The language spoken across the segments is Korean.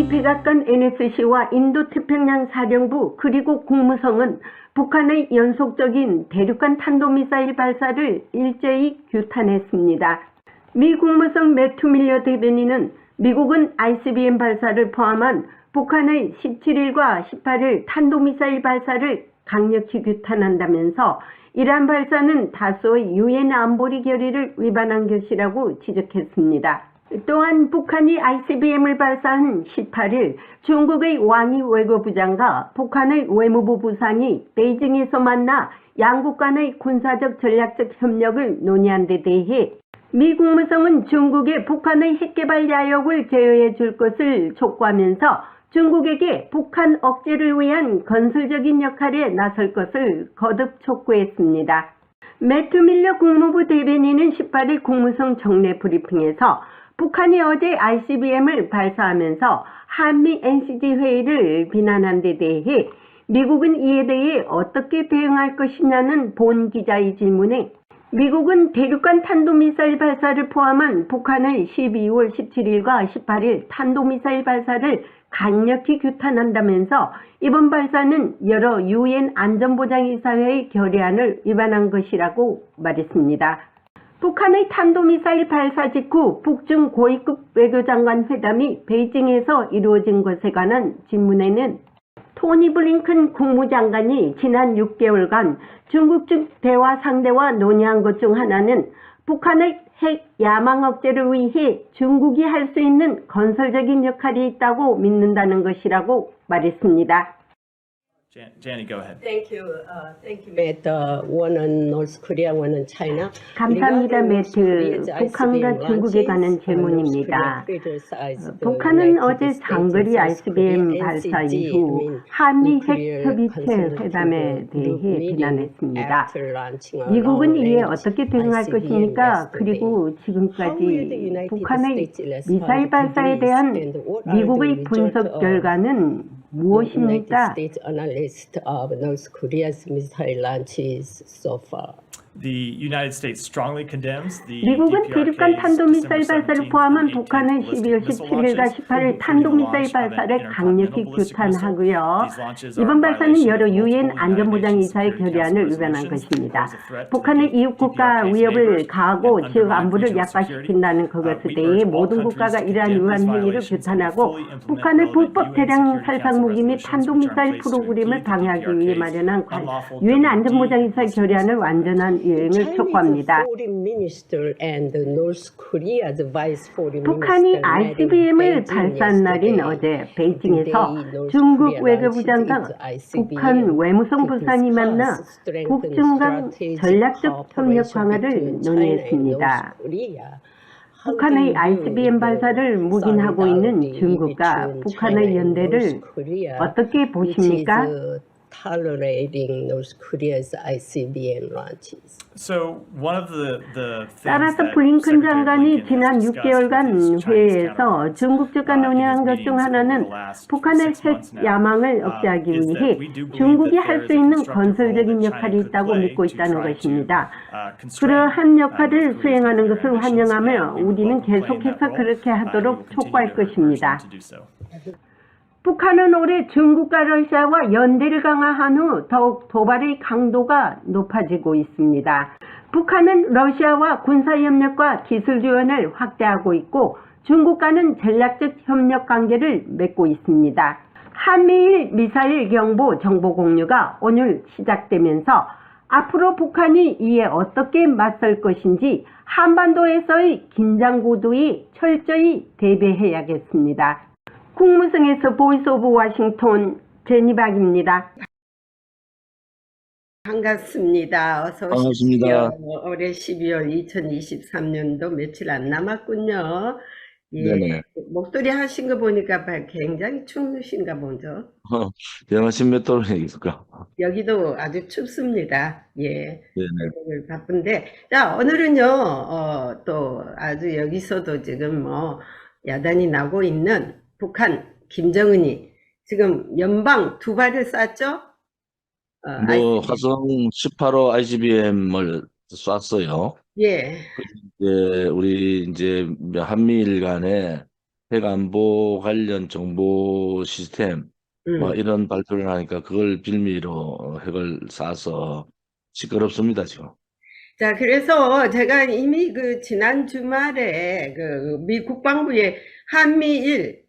미 백악관 NSC와 인도태평양 사령부 그리고 국무성은 북한의 연속적인 대륙간 탄도미사일 발사를 일제히 규탄했습니다. 미 국무성 매튜 밀러 대변인은 미국은 ICBM 발사를 포함한 북한의 17일과 18일 탄도미사일 발사를 강력히 규탄한다면서 이러한 발사는 다수의 유엔 안보리 결의를 위반한 것이라고 지적했습니다. 또한 북한이 ICBM을 발사한 18일 중국의 왕이 외교부장과 북한의 외무부 부상이 베이징에서 만나 양국 간의 군사적 전략적 협력을 논의한 데 대해 미 국무성은 중국에 북한의 핵개발 야욕을 제어해 줄 것을 촉구하면서 중국에게 북한 억제를 위한 건설적인 역할에 나설 것을 거듭 촉구했습니다. 매튜 밀러 국무부 대변인은 18일 국무성 정례 브리핑에서 북한이 어제 ICBM을 발사하면서 한미 NCG 회의를 비난한 데 대해 미국은 이에 대해 어떻게 대응할 것이냐는 본 기자의 질문에 미국은 대륙간 탄도미사일 발사를 포함한 북한의 12월 17일과 18일 탄도미사일 발사를 강력히 규탄한다면서 이번 발사는 여러 유엔 안전보장이사회의 결의안을 위반한 것이라고 말했습니다. 북한의 탄도미사일 발사 직후 북중 고위급 외교장관 회담이 베이징에서 이루어진 것에 관한 질문에는 토니 블링컨 국무장관이 지난 6개월간 중국 측 대화 상대와 논의한 것 중 하나는 북한의 핵 야망 억제를 위해 중국이 할 수 있는 건설적인 역할이 있다고 믿는다는 것이라고 말했습니다. Jenny, go ahead. Thank you, Matt. One on North Korea, one on China. 감사합니다, 매트. 북한과 중국에 관한 질문입니다. 북한은 어제 장거리 ICBM 발사 이후 한미 핵협의체 회담에 대해 비난했습니다. 미국은 이에 어떻게 대응할 것입니까? 그리고 지금까지 북한의 미사일 발사에 대한 미국의 분석 결과는 무엇입니까? Of North Korea's missile launches so far. The United States strongly condemns the 미국은 대륙간 탄도미사일 발사를 포함한 북한의 12월 17일과 18일 탄도미사일 발사를 강력히 규탄하고요. 이번 발사는 여러 유엔 안전보장이사의 결의안을 위반한 것입니다. 북한의 이웃국가 위협을 가하고 지역 안보를 약화시킨다는 그것에 대해 모든 국가가 이러한 유한 행위를 규탄하고 북한의 불법 대량 살상 무기 및 탄도미사일 프로그램을 방해하기 위해 마련한 유엔 안전보장이사의 결의안을 완전한 이행을 촉구합니다. 북한이 ICBM을 발사한 날인 어제 베이징에서 중국 외교부장과 북한 외무성 부상이 만나 북중 간 전략적 협력 강화를 논의했습니다. 북한의 ICBM 발사를 묵인하고 있는 중국과 북한의 연대를 어떻게 보십니까? Tolerating North Korea's ICBM launches. 따라서 블링컨 장관이 지난 6개월간 회의에서 중국 측과 논의한 것 중 하나는 북한의 핵 야망을 억제하기 위해 중국이 할 수 있는 건설적인 역할이 있다고 믿고 있다는 것입니다. 그러한 역할을 수행하는 것을 환영하며 우리는 계속해서 그렇게 하도록 촉구할 것입니다. 북한은 올해 중국과 러시아와 연대를 강화한 후 더욱 도발의 강도가 높아지고 있습니다. 북한은 러시아와 군사협력과 기술 지원을 확대하고 있고 중국과는 전략적 협력 관계를 맺고 있습니다. 한미일 미사일 경보 정보 공유가 오늘 시작되면서 앞으로 북한이 이에 어떻게 맞설 것인지 한반도에서의 긴장 구도에 철저히 대비해야겠습니다. 국무성에서 보이스 오브 워싱턴 제니박입니다. 반갑습니다. 어서 오십시오. 반갑습니다. 올해 12월 2023년도 며칠 안 남았군요. 예, 네네. 목소리 하신 거 보니까 굉장히 추우신가 보죠. 영하신 몇 도입니까? 여기도 아주 춥습니다. 예, 네네. 오늘 바쁜데, 자, 오늘은요, 또 아주 여기서도 지금 야단이 나고 있는 북한 김정은이 지금 연방 두 발을 쐈죠? 화성 18호 ICBM을 쐈어요. 예, 우리 이제 한미일 간에 핵안보 관련 정보 시스템 뭐 음. 이런 발표를 하니까 그걸 빌미로 핵을 쏴서 시끄럽습니다, 지금. 자, 그래서 제가 이미 그 지난 주말에 그 미 국방부의 한미일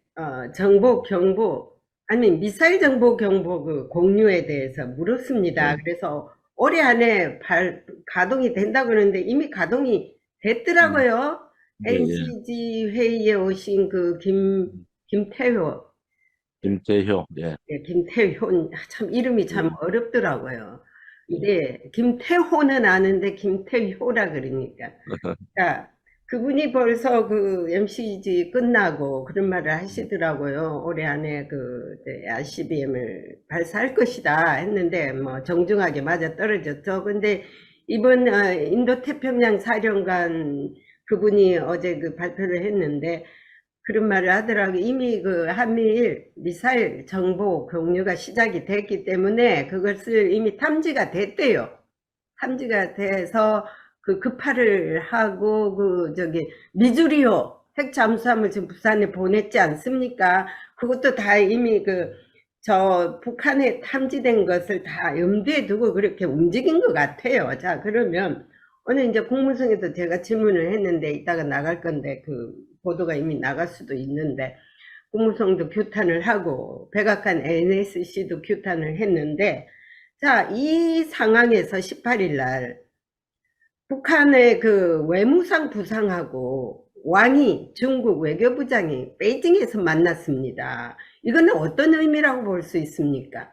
정보 경보 아니 미사일 정보 경보 그 공유에 대해서 물었습니다. 네. 그래서 올해 안에 가동이 된다고 그러는데 이미 가동이 됐더라고요. 예, 예. NCG 회의에 오신 그 김태효 김태효, 예. 예, 김태효 참 이름이 참 예. 어렵더라고요. 예. 근데 김태호는 아는데 김태효라 그러니까. 자, 그분이 벌써 그 MCG 끝나고 그런 말을 하시더라고요. 올해 안에 그 ICBM을 발사할 것이다 했는데 뭐 정중하게 맞아 떨어졌죠. 근데 이번 인도태평양 사령관 그분이 어제 그 발표를 했는데 그런 말을 하더라고요. 이미 그 한미일 미사일 정보 공유가 시작이 됐기 때문에 그것을 이미 탐지가 됐대요. 탐지가 돼서 그 급파를 하고 그 저기 미주리호 핵 잠수함을 지금 부산에 보냈지 않습니까? 그것도 다 이미 그 저 북한에 탐지된 것을 다 염두에 두고 그렇게 움직인 것 같아요. 자, 그러면 오늘 이제 국무성에도 제가 질문을 했는데 이따가 나갈 건데 그 보도가 이미 나갈 수도 있는데 국무성도 규탄을 하고 백악관 NSC도 규탄을 했는데 자, 이 상황에서 18일 날 북한의 그 외무상 부상하고 왕이 중국 외교부장이 베이징에서 만났습니다. 이거는 어떤 의미라고 볼 수 있습니까?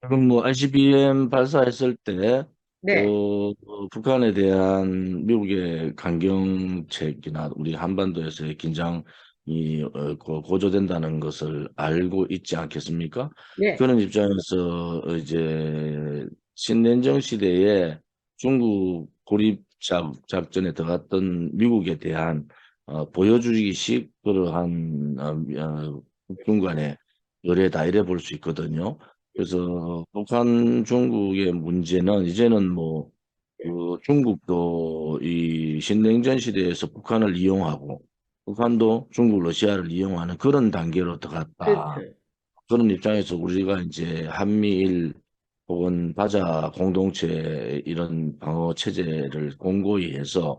그럼 뭐 ICBM 발사했을 때 네, 북한에 대한 미국의 강경책이나 우리 한반도에서의 긴장이 고조된다는 것을 알고 있지 않겠습니까? 네, 그런 입장에서 이제 신냉정 시대에 중국 고립 작전에 들어갔던 미국에 대한 보여주기식 그러한 북중 간의 의뢰다 이래 볼 수 있거든요. 그래서 북한 중국의 문제는 이제는 뭐 중국도 이 신냉전 시대에서 북한을 이용하고 북한도 중국 러시아를 이용하는 그런 단계로 들어갔다. 그렇죠. 그런 입장에서 우리가 이제 한미일 혹은 바자 공동체 이런 방어 체제를 공고히 해서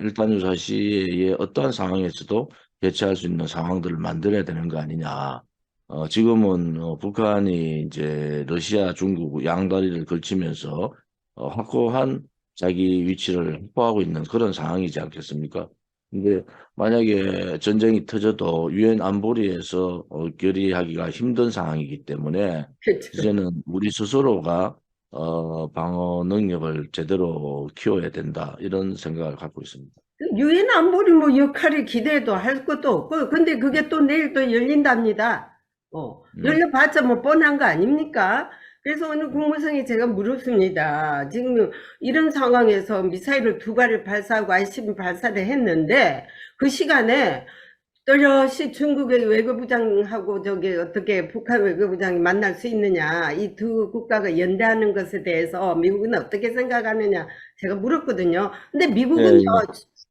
일단 유사시에 어떠한 상황에서도 대처할 수 있는 상황들을 만들어야 되는 거 아니냐. 지금은 북한이 이제 러시아, 중국 양다리를 걸치면서 확고한 자기 위치를 확보하고 있는 그런 상황이지 않겠습니까? 근데 만약에 전쟁이 터져도 유엔 안보리에서 결의하기가 힘든 상황이기 때문에 그렇죠. 이제는 우리 스스로가 방어 능력을 제대로 키워야 된다 이런 생각을 갖고 있습니다. 유엔 안보리 뭐 역할을 기대도 할 것도 없고, 근데 그게 또 내일 또 열린답니다. 열려봤자 뭐 뻔한 거 아닙니까? 그래서 오늘 국무성에 제가 물었습니다. 지금 이런 상황에서 미사일을 2발을 발사하고 ICBM 발사를 했는데 그 시간에 또렷이 중국의 외교부장하고 저기 어떻게 북한 외교부장이 만날 수 있느냐, 이 두 국가가 연대하는 것에 대해서 미국은 어떻게 생각하느냐 제가 물었거든요. 근데 미국은요,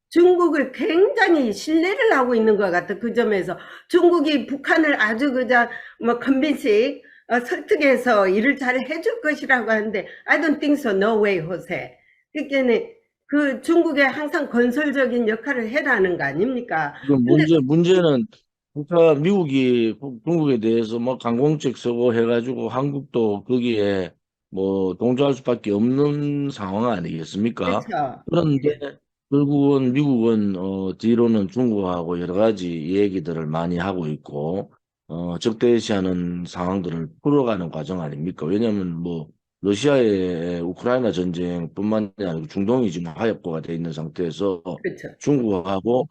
중국을 굉장히 신뢰를 하고 있는 것 같아. 그 점에서 중국이 북한을 아주 그저 뭐 컨빈싱 설득해서 일을 잘 해줄 것이라고 하는데 I don't think so, no way, 호세. 그러니까 그 중국에 항상 건설적인 역할을 해라는 거 아닙니까? 지금 문제는 미국이 중국에 대해서 뭐 강공책 쓰고 해가지고 한국도 거기에 뭐 동조할 수밖에 없는 상황 아니겠습니까? 그렇죠. 그런데 결국은 미국은 뒤로는 중국하고 여러 가지 얘기들을 많이 하고 있고 적대시하는 상황들을 풀어가는 과정 아닙니까? 왜냐하면 뭐 러시아의 우크라이나 전쟁뿐만 아니라 중동이 지금 화약고가 돼 있는 상태에서 그렇죠. 중국하고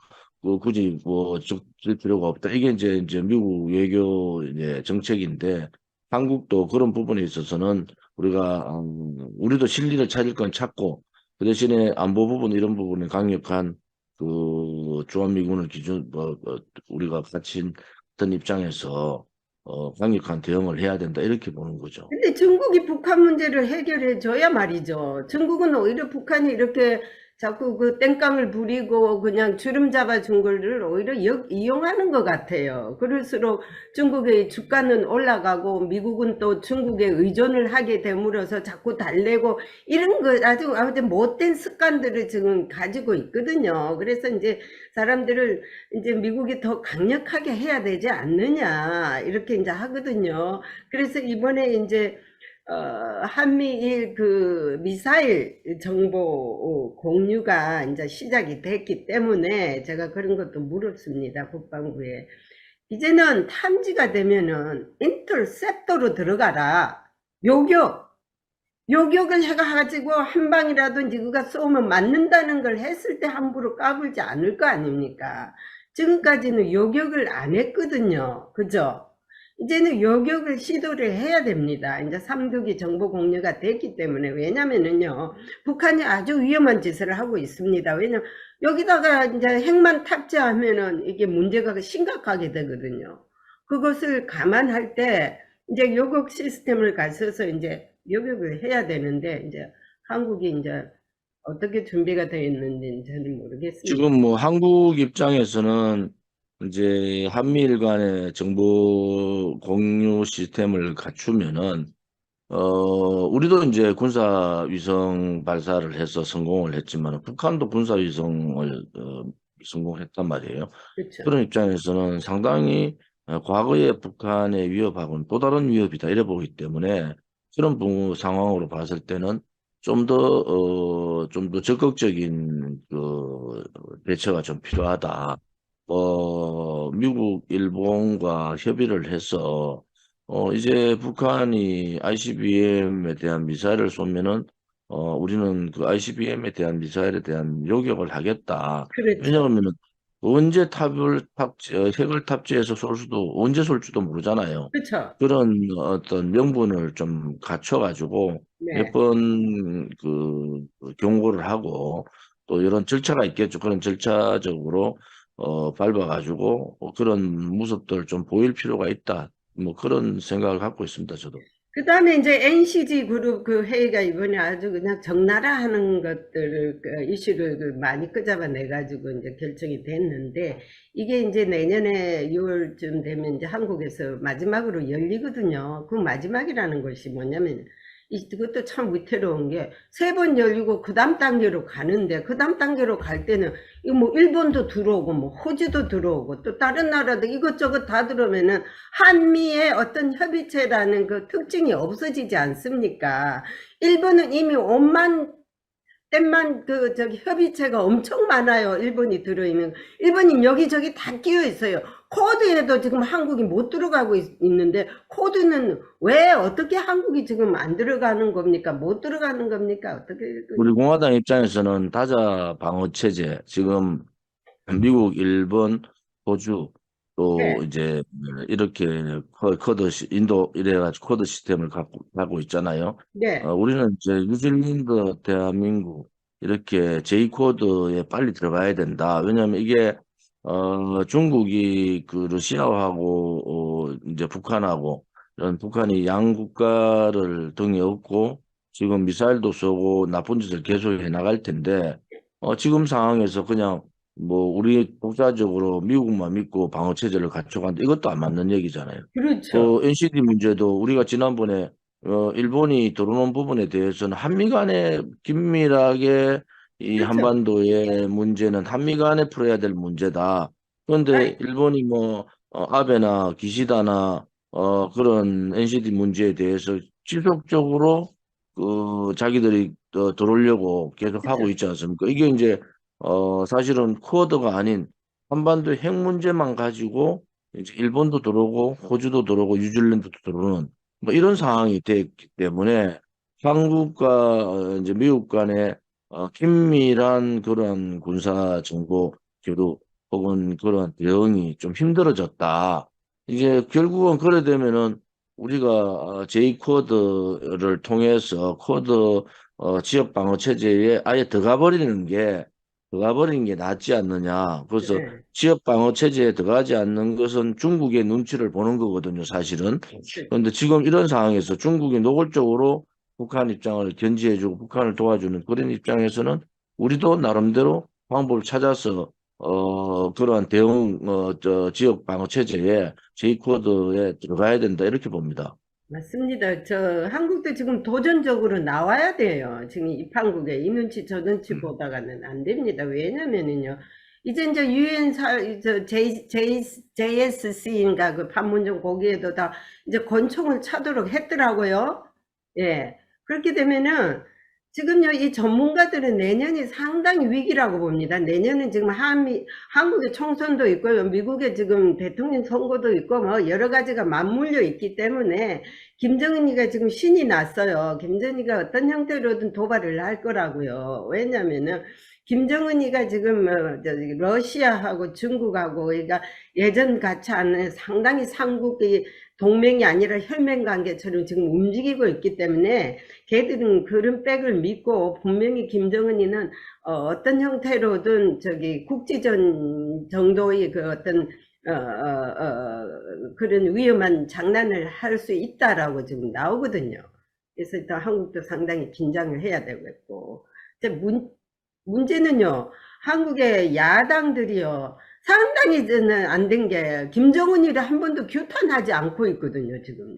굳이 뭐 적질 필요가 없다. 이게 이제 미국 외교 이제 정책인데 한국도 그런 부분에 있어서는 우리도 실리를 찾을 건 찾고 그 대신에 안보 부분 이런 부분에 강력한 그 주한미군을 우리가 같이 어떤 입장에서 강력한 대응을 해야 된다 이렇게 보는 거죠. 근데 중국이 북한 문제를 해결해 줘야 말이죠. 중국은 오히려 북한이 이렇게 자꾸 그 땡깡을 부리고 그냥 주름 잡아준 거를 오히려 이용하는 것 같아요. 그럴수록 중국의 주가는 올라가고 미국은 또 중국에 의존을 하게 됨으로써 자꾸 달래고 이런 거 아주 못된 습관들을 지금 가지고 있거든요. 그래서 이제 사람들을 이제 미국이 더 강력하게 해야 되지 않느냐 이렇게 이제 하거든요. 그래서 이번에 이제 한미일 그 미사일 정보 공유가 이제 시작이 됐기 때문에 제가 그런 것도 물었습니다. 국방부에. 이제는 탐지가 되면은 인터셉터로 들어가라. 요격을 해가지고 한 방이라도 누가 쏘면 맞는다는 걸 했을 때 함부로 까불지 않을 거 아닙니까? 지금까지는 요격을 안 했거든요. 그죠? 이제는 요격을 시도를 해야 됩니다. 이제 3국이 정보 공유가 됐기 때문에. 왜냐면은요, 북한이 아주 위험한 짓을 하고 있습니다. 왜냐면 여기다가 이제 핵만 탑재하면은 이게 문제가 심각하게 되거든요. 그것을 감안할 때 이제 요격 시스템을 갖춰서 이제 요격을 해야 되는데, 이제 한국이 이제 어떻게 준비가 되어 있는지 저는 모르겠습니다. 지금 뭐 한국 입장에서는 이제 한미일 간의 정보 공유 시스템을 갖추면은 우리도 이제 군사 위성 발사를 해서 성공을 했지만 북한도 군사 위성을 성공했단 말이에요. 그렇죠. 그런 입장에서는 상당히 과거의 북한의 위협하고는 또 다른 위협이다 이래 보기 때문에 그런 상황으로 봤을 때는 좀 더 적극적인 그 대처가 좀 필요하다. 미국, 일본과 협의를 해서 이제 북한이 ICBM에 대한 미사일을 쏘면은 우리는 그 ICBM에 대한 미사일에 대한 요격을 하겠다. 그렇죠. 왜냐하면은 언제 핵을 탑재해서 언제 쏠지도 모르잖아요. 그렇죠. 그런 어떤 명분을 좀 갖춰가지고 네. 몇 번 경고를 하고 또 이런 절차가 있겠죠. 그런 절차적으로 밟아가지고 그런 모습들을 좀 보일 필요가 있다. 뭐 그런 생각을 갖고 있습니다. 저도. 그 다음에 이제 NCG 그룹 그 회의가 이번에 아주 그냥 적나라하는 것들을 이슈를 많이 끄잡아내가지고 이제 결정이 됐는데 이게 이제 내년에 6월쯤 되면 이제 한국에서 마지막으로 열리거든요. 그 마지막이라는 것이 뭐냐면 이것도 참 위태로운 게 세 번 열리고 그 다음 단계로 가는데 그 다음 단계로 갈 때는 이거 뭐 일본도 들어오고 뭐 호주도 들어오고 또 다른 나라도 이것저것 다 들어오면은 한미의 어떤 협의체라는 그 특징이 없어지지 않습니까? 일본은 이미 5만 땐만 협의체가 엄청 많아요. 일본이 들어있는. 일본이 여기저기 다 끼어 있어요. 코드에도 지금 한국이 못 들어가고 있는데 코드는 왜 어떻게 한국이 지금 안 들어가는 겁니까? 못 들어가는 겁니까? 어떻게 우리 공화당 입장에서는 다자 방어 체제, 지금 미국, 일본, 호주 또 네. 이제 이렇게 인도 이래가지고 코드 시스템을 갖고 있잖아요. 네. 우리는 이제 뉴질랜드, 대한민국 이렇게 J 코드에 빨리 들어가야 된다. 왜냐하면 이게 중국이 그 러시아하고 이제 북한하고 이런 북한이 양 국가를 등에 업고 지금 미사일도 쏘고 나쁜 짓을 계속 해 나갈 텐데 지금 상황에서 그냥 뭐 우리 독자적으로 미국만 믿고 방어 체제를 갖춰간다 이것도 안 맞는 얘기잖아요. 그렇죠. NCD 문제도 우리가 지난번에 일본이 들어오는 부분에 대해서는 한미 간에 긴밀하게 이 그렇죠. 한반도의 문제는 한미 간에 풀어야 될 문제다. 그런데 일본이 뭐 아베나 기시다나 그런 NCD 문제에 대해서 지속적으로 자기들이 들어오려고 계속 하고 있지 않습니까? 이게 이제 사실은 쿼드가 아닌 한반도 핵 문제만 가지고 이제 일본도 들어오고 호주도 들어오고 뉴질랜드도 들어오는 뭐 이런 상황이 됐기 때문에 한국과 이제 미국 간의 긴밀한 그런 군사 정보 교류 혹은 그런 대응이 좀 힘들어졌다. 이제 결국은 그래 되면은 우리가 J 코드를 통해서 코드 지역 방어 체제에 아예 들어가버리는 게 낫지 않느냐. 그래서 네. 지역 방어 체제에 들어가지 않는 것은 중국의 눈치를 보는 거거든요, 사실은. 그런데 지금 이런 상황에서 중국이 노골적으로 북한 입장을 견지해주고 북한을 도와주는 그런 입장에서는 우리도 나름대로 방법을 찾아서 그러한 대응 지역 방어 체제에 J-코드에 들어가야 된다 이렇게 봅니다. 맞습니다. 한국도 지금 도전적으로 나와야 돼요. 지금 이 판국에 이 눈치 저 눈치 보다가는 안 됩니다. 왜냐면은요. 이제 유엔 JSC인가 그 판문점 거기에도 다 이제 권총을 차도록 했더라고요. 예. 그렇게 되면은 지금요, 이 전문가들은 내년이 상당히 위기라고 봅니다. 내년은 지금 한국의 총선도 있고요. 미국의 지금 대통령 선거도 있고, 뭐, 여러 가지가 맞물려 있기 때문에, 김정은이가 지금 신이 났어요. 김정은이가 어떤 형태로든 도발을 할 거라고요. 왜냐면은, 김정은이가 지금, 러시아하고 중국하고, 그러니까 예전 같지 않은 상당히 삼국의 동맹이 아니라 혈맹 관계처럼 지금 움직이고 있기 때문에 걔들은 그런 백을 믿고 분명히 김정은이는 어떤 형태로든 국지전 정도의 그 어떤 그런 위험한 장난을 할 수 있다라고 지금 나오거든요. 그래서 일단 한국도 상당히 긴장을 해야 되겠고, 문제는요, 한국의 야당들이요, 상당히 저는 안 된 게, 김정은이를 한 번도 규탄하지 않고 있거든요, 지금요.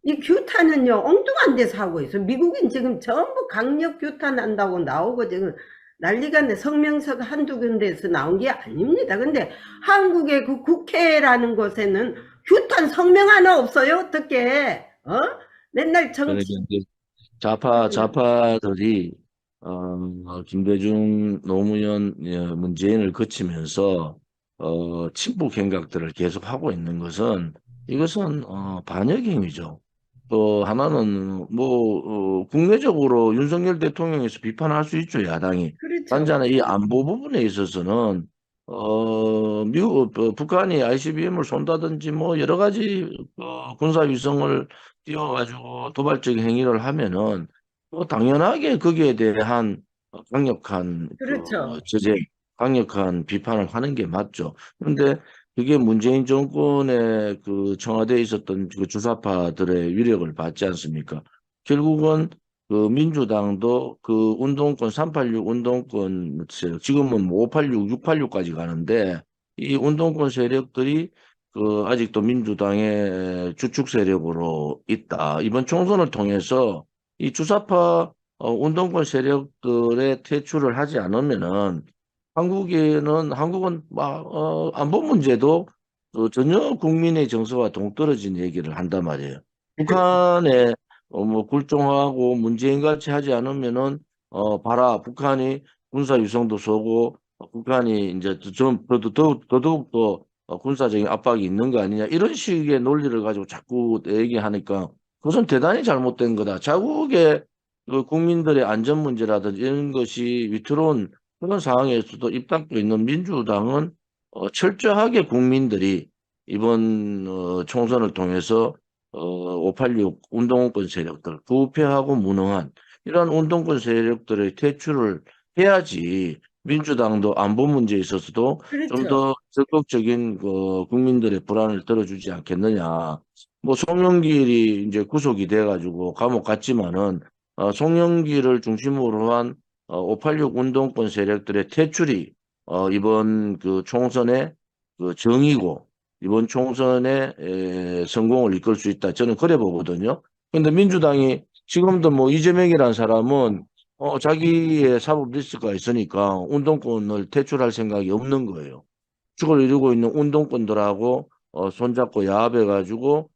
이 규탄은요, 엉뚱한 데서 하고 있어요. 미국인 지금 전부 강력 규탄한다고 나오고 지금 난리가 네 성명서가 한두 군데에서 나온 게 아닙니다. 근데 한국의 그 국회라는 곳에는 규탄 성명 하나 없어요, 어떻게? 맨날 그러니까 정치, 이제 좌파들이 김대중, 노무현, 문재인을 거치면서 친북 행각들을 계속 하고 있는 것은 이것은 반역행위죠. 또 하나는 뭐 국내적으로 윤석열 대통령에서 비판할 수 있죠, 야당이. 그렇죠. 단지 이 안보 부분에 있어서는 북한이 ICBM을 쏜다든지 뭐 여러 가지 군사 위성을 띄워가지고 도발적인 행위를 하면은 뭐 당연하게 거기에 대한 강력한 그렇죠. 제재, 강력한 비판을 하는 게 맞죠. 그런데 그게 문재인 정권의 그 청와대에 있었던 그 주사파들의 위력을 받지 않습니까? 결국은 그 민주당도 그 운동권 386 운동권 지금은 뭐 586, 686까지 가는데 이 운동권 세력들이 그 아직도 민주당의 주축 세력으로 있다. 이번 총선을 통해서 이 주사파 운동권 세력들의 퇴출을 하지 않으면은 한국은 막 안보 문제도 전혀 국민의 정서와 동떨어진 얘기를 한단 말이에요. 북한에 뭐 굴종하고 문재인 같이 하지 않으면은 봐라 북한이 군사 유성도 쏘고 북한이 이제 좀 더더욱 더 군사적인 압박이 있는 거 아니냐 이런 식의 논리를 가지고 자꾸 얘기하니까 그것은 대단히 잘못된 거다. 자국의 그 국민들의 안전 문제라든지 이런 것이 위태로운 그런 상황에서도 입당도 있는 민주당은 철저하게 국민들이 이번 총선을 통해서 586 운동권 세력들, 부패하고 무능한 이러한 운동권 세력들의 퇴출을 해야지 민주당도 안보 문제에 있어서도 좀 그렇죠. 더 적극적인 국민들의 불안을 들어주지 않겠느냐. 뭐 송영길이 이제 구속이 돼가지고 감옥 갔지만은 송영길을 중심으로 한 586 운동권 세력들의 퇴출이 이번 그 총선의 그 정의고 이번 총선의 성공을 이끌 수 있다. 저는 그래 보거든요. 근데 민주당이 지금도 뭐 이재명이라는 사람은 자기의 사법 리스크가 있으니까 운동권을 퇴출할 생각이 없는 거예요. 축을 이루고 있는 운동권들하고 손잡고 야합해가지고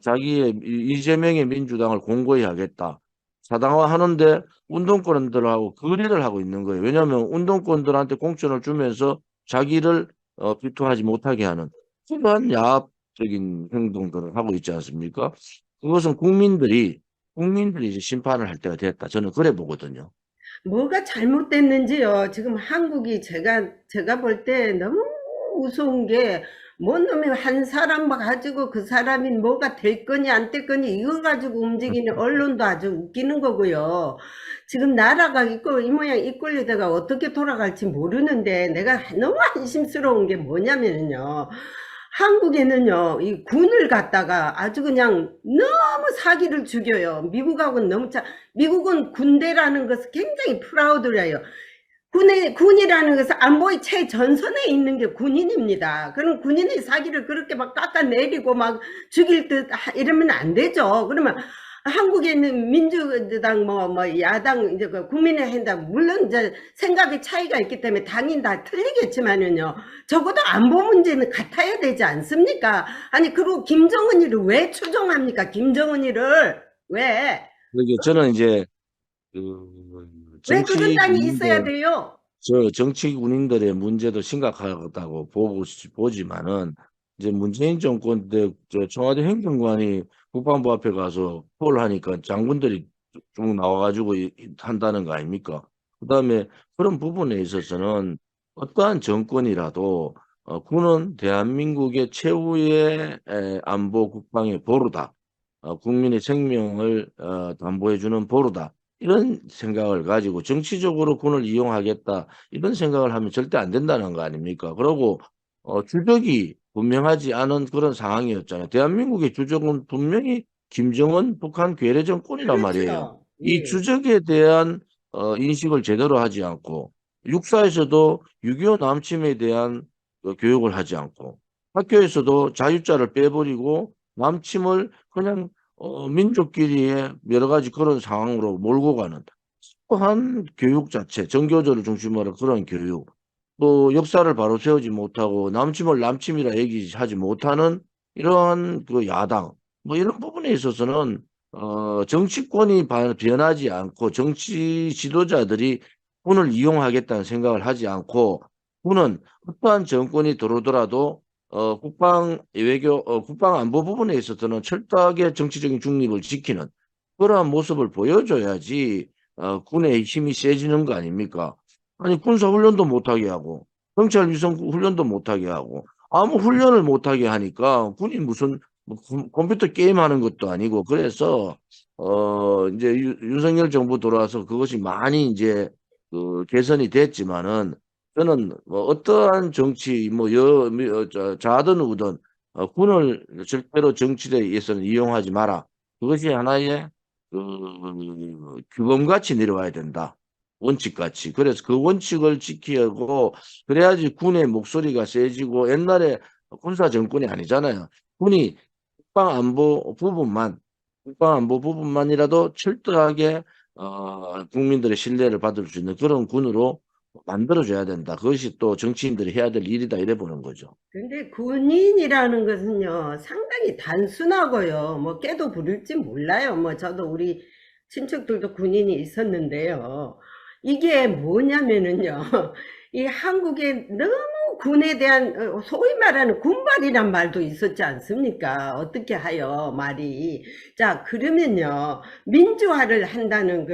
자기의 이재명의 민주당을 공고히 하겠다. 사당화하는데 운동권들하고 거래를 하고 있는 거예요. 왜냐하면 운동권들한테 공천을 주면서 자기를 비토하지 못하게 하는 그러한 야합적인 행동들을 하고 있지 않습니까? 그것은 국민들이 이제 심판을 할 때가 됐다. 저는 그래 보거든요. 뭐가 잘못됐는지요. 지금 한국이 제가 볼 때 너무 무서운 게, 뭔 놈이 한 사람 가지고 그 사람이 뭐가 될 거니 안 될 거니 이거 가지고 움직이는 언론도 아주 웃기는 거고요. 지금 나라가 이 모양 이 꼴리다가 어떻게 돌아갈지 모르는데 내가 너무 한심스러운 게 뭐냐면요. 한국에는요, 이 군을 갖다가 아주 그냥 너무 사기를 죽여요. 미국하고는 너무 미국은 군대라는 것을 굉장히 프라우드해요. 군이라는 것은 안보의 최전선에 있는 게 군인입니다. 그럼 군인의 사기를 그렇게 막 깎아내리고 막 죽일 듯 이러면 안 되죠. 그러면 한국에 있는 민주당 야당 이제 그 국민의힘당 물론 이제 생각의 차이가 있기 때문에 당이 다 틀리겠지만은요. 적어도 안보 문제는 같아야 되지 않습니까? 아니 그리고 김정은이를 왜 추종합니까? 김정은이를 왜? 그러니까 저는 이제 그 왜 정치 그런 당이 있어야 군인들, 돼요? 정치 군인들의 문제도 심각하다고 보지만은 이제 문재인 정권 때 청와대 행정관이 국방부 앞에 가서 콜하니까 장군들이 쭉 나와가지고 한다는 거 아닙니까? 그다음에 그런 부분에 있어서는 어떠한 정권이라도 군은 대한민국의 최후의 안보 국방의 보루다. 국민의 생명을 담보해주는 보루다. 이런 생각을 가지고 정치적으로 군을 이용하겠다. 이런 생각을 하면 절대 안 된다는 거 아닙니까? 그리고 주적이 분명하지 않은 그런 상황이었잖아요. 대한민국의 주적은 분명히 김정은 북한 괴뢰 정권이란 말이에요. 그렇죠. 이 예. 주적에 대한 인식을 제대로 하지 않고 육사에서도 6.25 남침에 대한 교육을 하지 않고 학교에서도 자유자를 빼버리고 남침을 그냥 민족끼리의 여러 가지 그런 상황으로 몰고 가는 한 교육 자체, 정교조를 중심으로 그런 교육, 또 역사를 바로 세우지 못하고 남침을 남침이라 얘기하지 못하는 이러한 그 야당, 뭐 이런 부분에 있어서는 정치권이 변하지 않고 정치 지도자들이 군을 이용하겠다는 생각을 하지 않고 군은 어떠한 정권이 들어오더라도 국방 안보 부분에 있어서는 철저하게 정치적인 중립을 지키는 그러한 모습을 보여줘야지 군의 힘이 세지는 거 아닙니까? 아니 군사 훈련도 못하게 하고 경찰 위성 훈련도 못하게 하고 아무 훈련을 못하게 하니까 군이 무슨 뭐 컴퓨터 게임하는 것도 아니고 그래서 이제 윤석열 정부 들어와서 그것이 많이 이제 그 개선이 됐지만은 저는 뭐 어떠한 정치 좌든 우든 군을 절대로 정치에 의해서는 이용하지 마라. 그것이 하나의 규범같이 내려와야 된다. 원칙같이. 그래서 그 원칙을 지키고 그래야지 군의 목소리가 세지고 옛날에 군사 정권이 아니잖아요. 군이 국방 안보 부분만이라도 철저하게 국민들의 신뢰를 받을 수 있는 그런 군으로 만들어줘야 된다. 그것이 또 정치인들이 해야 될 일이다 이래 보는 거죠. 근데 군인이라는 것은요, 상당히 단순하고요, 뭐, 깨도 부를지 몰라요. 뭐, 저도 우리 친척들도 군인이 있었는데요. 이게 뭐냐면은요, 이 한국에 너무 군에 대한, 소위 말하는 군발이란 말도 있었지 않습니까? 어떻게 하여, 말이. 자, 그러면요, 민주화를 한다는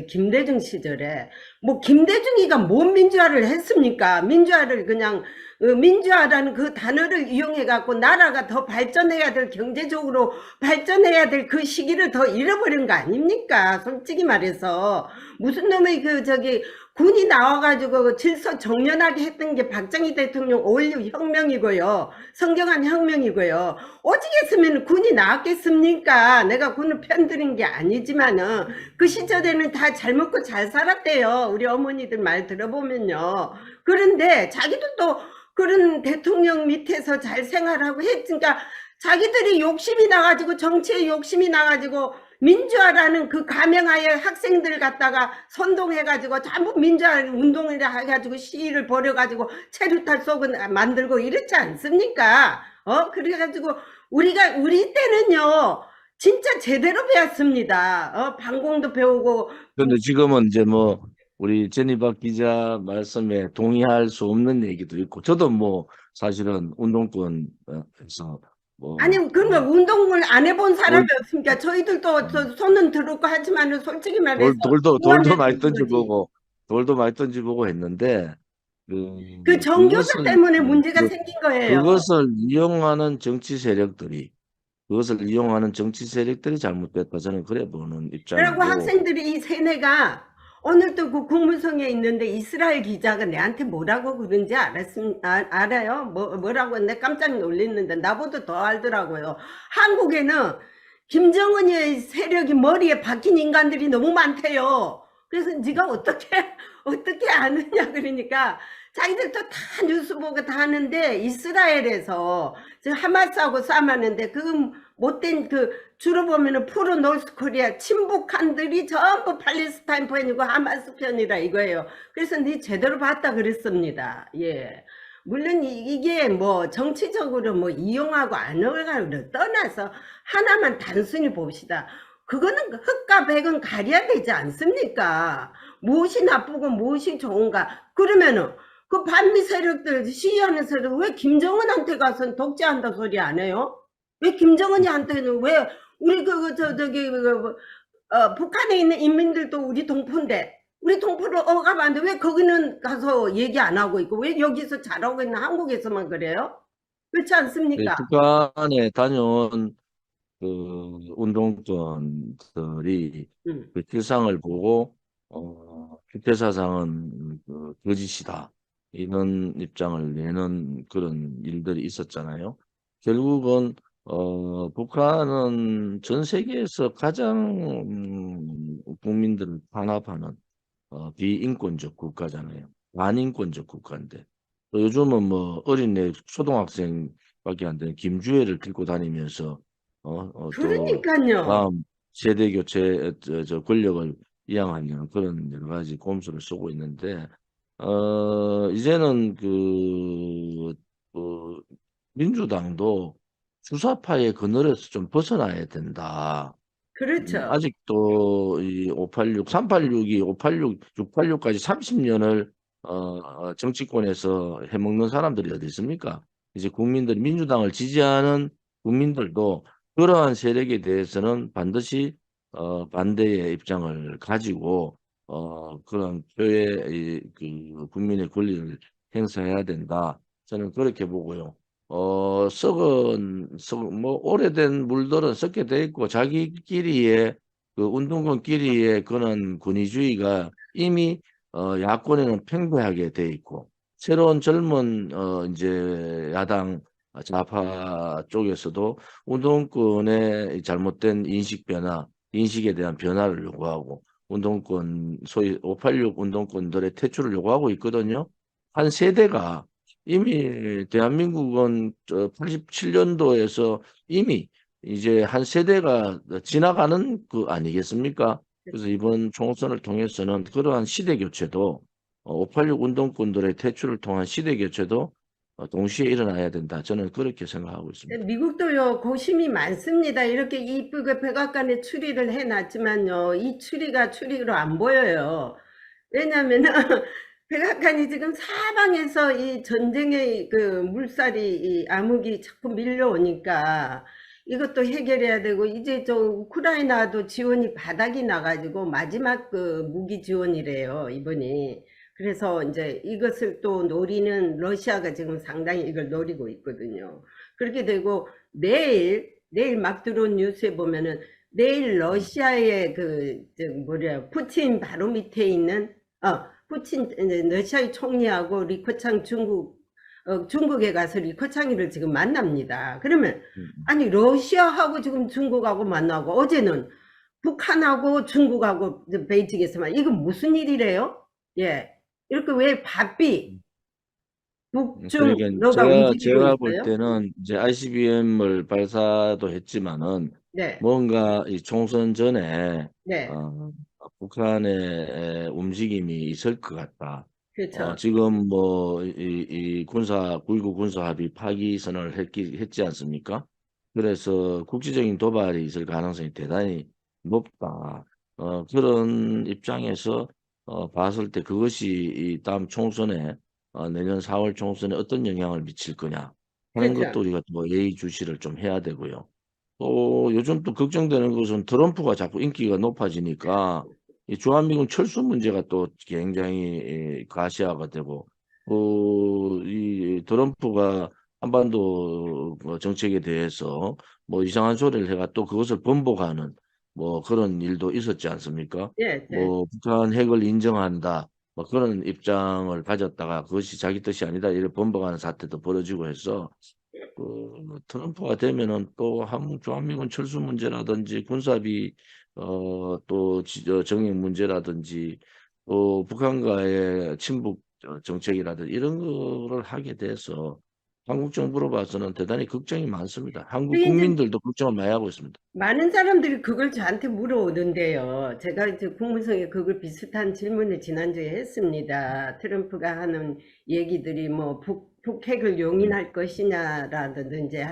김대중 시절에, 뭐, 김대중이가 뭔 민주화를 했습니까? 민주화를 그냥, 민주화라는 그 단어를 이용해 갖고 나라가 더 발전해야 될 경제적으로 발전해야 될 그 시기를 더 잃어버린 거 아닙니까? 솔직히 말해서 무슨 놈의 군이 나와가지고 질서 정연하게 했던 게 박정희 대통령 5.16 혁명이고요. 성경한 혁명이고요. 오직 했으면 군이 나왔겠습니까? 내가 군을 편드는 게 아니지만은 그 시절에는 다 잘 먹고 잘 살았대요. 우리 어머니들 말 들어보면요. 그런데 자기들도 그런 대통령 밑에서 잘 생활하고 했으니까 자기들이 욕심이 나가지고 정치에 욕심이 나가지고 민주화라는 그 가명하에 학생들 갖다가 선동해가지고 전부 민주화 운동을 해가지고 시위를 벌여가지고 체류탄 쏘고 만들고 이렇지 않습니까? 그래가지고 우리 때는요 진짜 제대로 배웠습니다. 방공도 배우고. 그런데 지금은 이제 뭐 우리 제니박 기자 말씀에 동의할 수 없는 얘기도 있고 저도 뭐 사실은 운동권에서 뭐 아니 그러면 운동을 안 해본 사람이 없습니까? 저희들도 손은 들었고 하지만은 솔직히 말해서 돌도 많이 던져보고 했는데 그 정교조 그것을 때문에 문제가 생긴 거예요. 그것을 이용하는 정치 세력들이 잘못됐다 저는 그래 보는 입장이고. 그리고 학생들이 이 세뇌가 오늘 또 그 국무성에 있는데 이스라엘 기자가 내한테 뭐라고 그런지 알아요? 뭐라고 내 깜짝 놀랐는데 나보다 더 알더라고요. 한국에는 김정은의 세력이 머리에 박힌 인간들이 너무 많대요. 그래서 네가 어떻게 아느냐 그러니까 자기들도 다 뉴스 보고 다 하는데 이스라엘에서 지금 하마스하고 싸움하는데 그 못된 주로 보면은 프로 노스 코리아 친북한들이 전부 팔레스타인 편이고 하마스 편이라 이거예요. 그래서 네 제대로 봤다 그랬습니다. 예. 물론 이게 뭐 정치적으로 뭐 이용하고 안 이용하고를 떠나서 하나만 단순히 봅시다. 그거는 흑과 백은 가려야 되지 않습니까? 무엇이 나쁘고 무엇이 좋은가? 그러면은 그 반미 세력들 시위하는 세력 왜 김정은한테 가서 독재한다 소리 안 해요? 왜 김정은이한테는 왜 우리 북한에 있는 인민들도 우리 동포인데 우리 동포를 억압하는데 왜 거기는 가서 얘기 안 하고 있고 왜 여기서 잘하고 있는 한국에서만 그래요? 그렇지 네, 않습니까? 북한에 다녀온 그 운동권들이 음. 그 실상을 보고 주체사상은 거짓이다 이런 입장을 내는 그런 일들이 있었잖아요. 결국은 북한은 전 세계에서 가장 국민들을 탄압하는 비인권적 국가잖아요. 반인권적 국가인데 또 요즘은 뭐 어린애 초등학생밖에 안 되는 김주애를 들고 다니면서 또 그러니까요. 다음 세대 교체 저 권력을 이양하려는 그런 여러 가지 꼼수를 쓰고 있는데 이제는 그 민주당도 주사파의 그늘에서 좀 벗어나야 된다. 그렇죠. 아직도 이 586, 386이 586, 686까지 30년을 정치권에서 해먹는 사람들이 어디 있습니까? 이제 국민들, 민주당을 지지하는 국민들도 그러한 세력에 대해서는 반드시 반대의 입장을 가지고 그런 표의 그 국민의 권리를 행사해야 된다. 저는 그렇게 보고요. 뭐, 오래된 물들은 썩게 돼 있고, 자기끼리의, 그 운동권끼리의 그런 권위주의가 이미, 야권에는 팽배하게 돼 있고, 새로운 젊은, 이제, 야당, 좌파 쪽에서도 운동권의 잘못된 인식 변화, 인식에 대한 변화를 요구하고, 소위 586 운동권들의 퇴출을 요구하고 있거든요. 한 세대가 이미 대한민국은 87년도에서 이미 이제 한 세대가 지나가는 그 아니겠습니까? 그래서 이번 총선을 통해서는 그러한 시대 교체도 586 운동권들의 퇴출을 통한 시대 교체도 동시에 일어나야 된다. 저는 그렇게 생각하고 있습니다. 미국도요, 고심이 많습니다. 이렇게 이쁘게 백악관에 추리를 해놨지만요, 이 추리로 안 보여요. 왜냐면은, 백악관이 지금 사방에서 이 전쟁의 그 물살이, 이 암흑이 자꾸 밀려오니까 이것도 해결해야 되고, 이제 저 우크라이나도 지원이 바닥이 나가지고 마지막 그 무기 지원이래요, 이번이. 그래서 이제 이것을 또 노리는 러시아가 지금 상당히 이걸 노리고 있거든요. 그렇게 되고 내일 막 들어온 뉴스에 보면은 내일 러시아의 푸틴 바로 밑에 있는 푸틴 러시아의 총리하고 리커창 중국에 가서 리커창이를 지금 만납니다. 그러면 아니 러시아하고 지금 중국하고 만나고 어제는 북한하고 중국하고 베이징에서만 이거 무슨 일이래요? 예. 이렇게 왜 바삐 북중 그러니까 너가 움직이고 제가 볼 있어요? 때는 이제 ICBM을 발사도 했지만은 네, 뭔가 이 총선 전에 네, 북한의 움직임이 있을 것 같다. 그렇죠. 지금 뭐 이 9.19 군사 합의 파기 선언을 했지 않습니까? 그래서 국제적인 도발이 있을 가능성이 대단히 높다. 그런 입장에서 봤을 때 그것이 이 다음 총선에 내년 4월 총선에 어떤 영향을 미칠 거냐 하는 그렇죠. 것도 우리가 또 예의주시를 좀 해야 되고요. 또 요즘 또 걱정되는 것은 트럼프가 자꾸 인기가 높아지니까 이 주한미군 철수 문제가 또 굉장히 가시화가 되고 이 트럼프가 한반도 정책에 대해서 뭐 이상한 소리를 해가 또 그것을 번복하는 뭐 그런 일도 있었지 않습니까? 예, 예. 뭐 북한 핵을 인정한다. 뭐 그런 입장을 가졌다가 그것이 자기 뜻이 아니다. 이렇게 번복하는 사태도 벌어지고 해서 트럼프가 되면은 또 주한미군 철수 문제라든지 군사비 정액 문제라든지 또 북한과의 친북 정책이라든지 이런 거를 하게 돼서 한국 정부로 봐서는 대단히 걱정이 많습니다. 한국 그게 이제 국민들도 걱정을 많이 하고 있습니다. 많은 사람들이 그걸 저한테 물어오던데요. 제가 이제 국무성에 그걸 비슷한 질문을 지난주에 했습니다. 트럼프가 하는 얘기들이 뭐 북핵을 용인할 것이냐라든지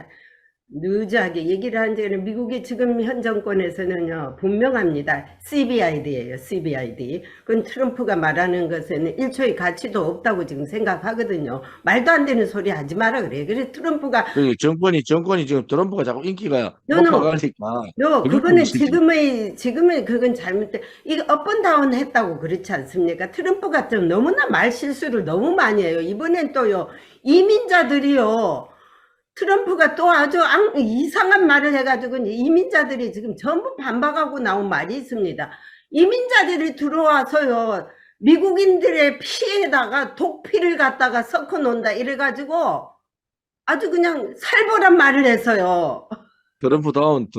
루즈하게 얘기를 한 적은 미국의 지금 현 정권에서는요, 분명합니다. CBID예요, CBID. 그건 트럼프가 말하는 것에는 1초의 가치도 없다고 지금 생각하거든요. 말도 안 되는 소리 하지 마라 그래. 그래서 트럼프가 그리고 정권이 지금 트럼프가 자꾸 인기가 노노, 높아가니까 그게 그거는 문제지. 지금의 그건 잘못돼. 이거 업앤다운 했다고 그렇지 않습니까? 트럼프가 좀 너무나 말 실수를 너무 많이 해요. 이번엔 또요, 이민자들이요, 트럼프가 또 아주 이상한 말을 해가지고 이민자들이 지금 전부 반박하고 나온 말이 있습니다. 이민자들이 들어와서요, 미국인들의 피에다가 독피를 갖다가 섞어 놓는다 이래가지고 아주 그냥 살벌한 말을 했어요. 트럼프다운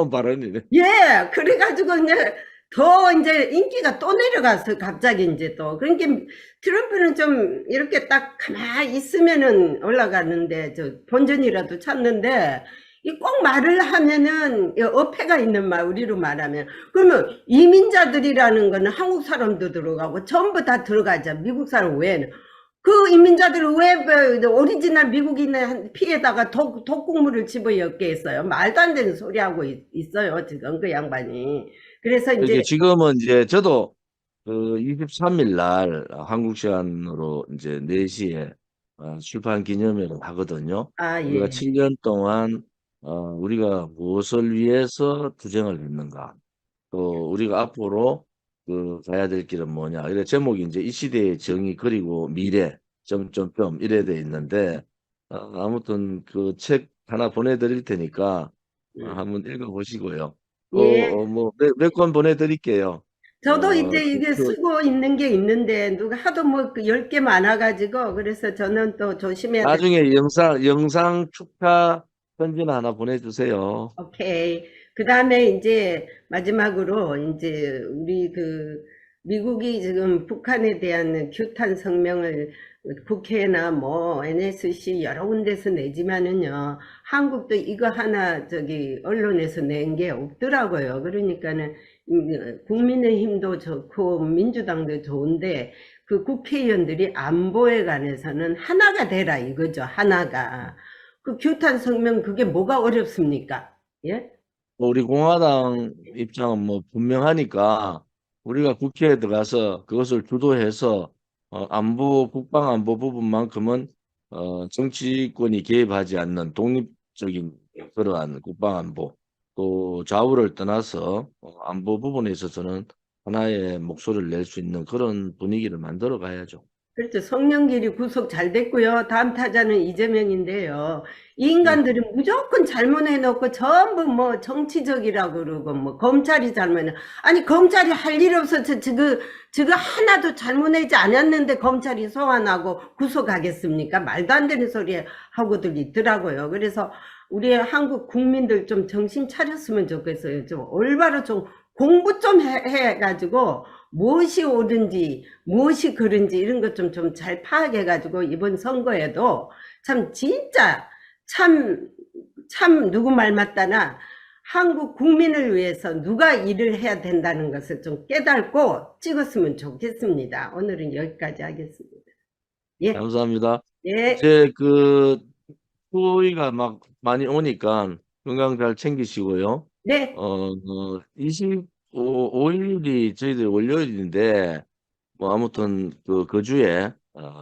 발언이네. 예, 그래가지고 이제 더 이제 인기가 또 내려갔어요. 갑자기 이제 또. 그러니까 트럼프는 좀 이렇게 딱 가만히 있으면은 올라가는데, 본전이라도 찾는데, 이 꼭 말을 하면은 어폐가 있는 말, 우리로 말하면. 그러면 이민자들이라는 거는 한국 사람도 들어가고 전부 다 들어가죠. 미국 사람 외에는. 그 이민자들을 왜 오리지널 미국인의 피에다가 독국물을 집어넣게 했어요. 말도 안 되는 소리 하고 있어요. 지금 그 양반이. 그래서 이제 이게 지금은 이제 저도 23일 날 한국 시간으로 이제 4시에 출판 기념회를 하거든요. 우리가 예. 7년 동안 우리가 무엇을 위해서 투쟁을 했는가, 또 우리가 앞으로 가야 될 길은 뭐냐. 이래 제목이 이제 이 시대의 정의 그리고 미래 점점점 이래 돼 있는데 아무튼 그 책 하나 보내드릴 테니까 한번 읽어보시고요. 예. 뭐 몇 권 보내드릴게요. 저도 이제 이게 그 쓰고 있는 게 있는데 누가 하도 뭐 10개 많아가지고 그래서 저는 또 조심해야 돼. 나중에 영상 축하 편지나 하나 보내주세요. 오케이. 그 다음에 이제 마지막으로 이제 우리 미국이 지금 북한에 대한 규탄 성명을 국회나 뭐 NSC 여러 군데서 내지만은요, 한국도 이거 하나 언론에서 낸 게 없더라고요. 그러니까는 국민의힘도 좋고 민주당도 좋은데 그 국회의원들이 안보에 관해서는 하나가 되라 이거죠. 하나가. 그 규탄 성명 그게 뭐가 어렵습니까? 예? 우리 공화당 입장은 뭐 분명하니까 우리가 국회에 들어가서 그것을 주도해서 국방 안보 부분만큼은 정치권이 개입하지 않는 독립적인 그러한 국방 안보, 또 좌우를 떠나서 안보 부분에 있어서는 하나의 목소리를 낼 수 있는 그런 분위기를 만들어 가야죠. 그렇죠. 송영길이 구속 잘 됐고요. 다음 타자는 이재명인데요. 이 인간들은 무조건 잘못해놓고 전부 뭐 정치적이라고 그러고 뭐 검찰이 잘못해. 아니 검찰이 할 일 없어서 저거 하나도 잘못하지 않았는데 검찰이 소환하고 구속하겠습니까? 말도 안 되는 소리 하고들 있더라고요. 그래서 우리 한국 국민들 좀 정신 차렸으면 좋겠어요. 좀 올바로 좀 공부 좀 해가지고 무엇이 옳은지 무엇이 그른지 이런 것 좀 잘 파악해가지고 이번 선거에도 참 진짜 참 누구 말 맞다나 한국 국민을 위해서 누가 일을 해야 된다는 것을 좀 깨닫고 찍었으면 좋겠습니다. 오늘은 여기까지 하겠습니다. 예. 감사합니다. 예. 이제 추위가 막 많이 오니까 건강 잘 챙기시고요. 네. 25일이 저희들 월요일인데 뭐 아무튼 그 주에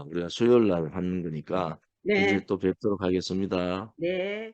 우리가 수요일 날 하는 거니까 네. 이제 또 뵙도록 하겠습니다. 네.